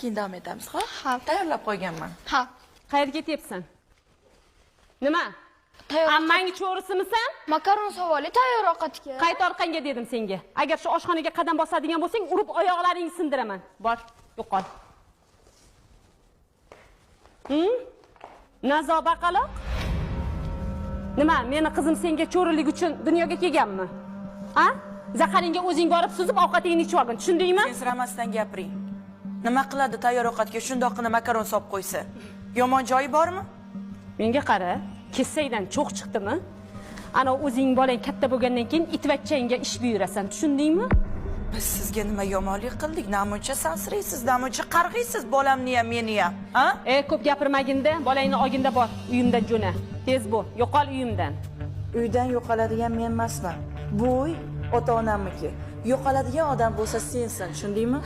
keyin davom etamiz, xo'p? Ha. Tayyorlab qo'yganman. Ha. Qayerga ketyapsan? Nima? Tayyor. Ammang cho'risimisan? Makaron savoli tayyor ovqatga. Qayt orqangga dedim senga. Agar shu oshxonaga qadam bosadigan bo'lsang, urib oyoqlaringni sindiraman. Bor, yo'qol. Nazo baqaloq? Nima, meni qizim senga cho'rilik uchun dunyoga kelganmi? Ha? Zaharingga o'zing borib suzib ovqatingni ichib olgin, tushundingmi? Sensiramasdan gapiring. Nima qiladi tayyor ovqatga shundoqqina makaron solib qo'ysa? Yomon joyi bormi? Menga qara, kessakdan cho'q chiqdimi? Ana o'zing bolang katta bo'lgandan keyin itvachchangga ish buyurasan, tushundingmi? Biz sizga nima yomonlik qildik? Namuncha sansiraysiz, namuncha qarg'aysiz bolamni ham, meni ham, ha? Ko'p gapirmaginda, bolangni olginda bor, uyimdan jo'na. Tez bo'l, yo'qol uyimdan. Uydan yo'qoladigan men emasman. Bu uy ota-onamniki. Yo'qoladigan odam bo'lsa sensan, tushundingmi?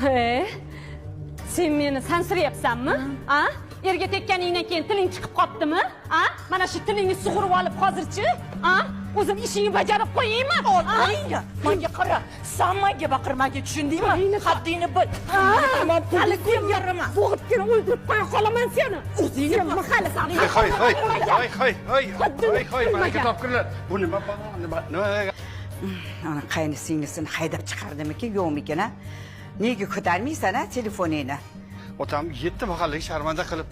Sen meni sansirayapsanmi? Ha? Erga tekkaningdan keyin tiling chiqib qoptimi? Ha? Mana shu tilingni sug'urib olib hozirchi, ha? O'zim ishingni bajarib qo'yaymi? Oyna, menga qara. Sen menga baqirmagin, tushundingmi? Haddingni bil. Men hali ko'rmayman. Bo'g'ibgina o'ldirib qo'ya qolaman seni. O'zingni mahalla sani. Hoy, baraka topkunlar. Bu nima nima? Ana qayni singlisini haydab chiqardimiki, yo'qmikin, ha? Nega ko'tarmaysan-a telefoningni? Otam 7 mahallaga sharmanda qilib,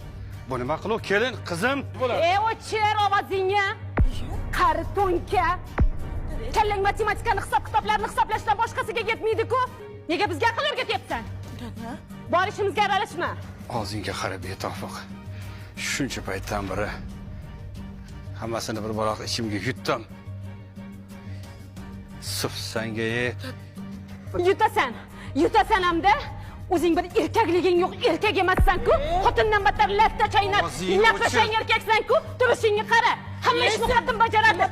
bu nima qilib, kelin, qizim bo'ladi. O'chir ovozingni. Qari to'nka. Kallang matematikani hisob-kitoblarni hisoblashdan boshqasiga yetmaydi-ku. Nega bizga aql o'rgatyapsan? Bor ishimizga aralashma. Og'zingga qarab betofiq. Shuncha paytdan beri hammasini bir baloq ichimga yutdim. Suf sanga Yutasan hamda. O'zing bir erkakliging yo'q, erkak emassan-ku. Xotindan battar latta chaynar, nafashang erkaksan-ku. Turishingni qara. Hamma ishni xotin bajaradi.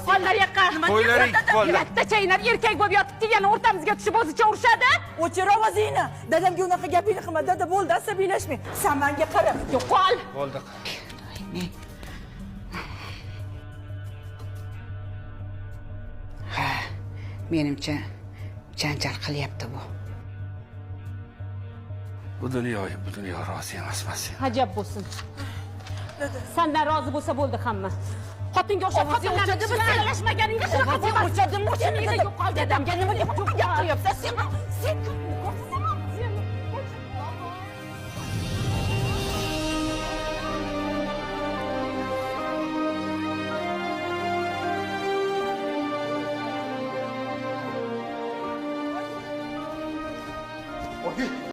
Qo'llar yaqqa. Qo'ylaring qo'llar. Latta chaynar erkak bo'lib yotibdi, yana o'rtamizga tushib o'zicha urishadi. O'chir ovozingni. Dadamga unaqa gapingni qilma. Dada bo'ldi, asabiylashmang. Sen menga qara. Yo'qol. Bo'ldi. Menimcha janjal qilyapti bu. Bu dunyo rozi emasman sen. Ajab bo'lsin. Sendan rozi bo'lsa bo'ldi hamma. Xotinga o'xshab xotinlarni biz aralashmaganingga shunaqa bo'lmas. O'chadimmi? Yo'qol dadamga nima gap qilyapsan sen?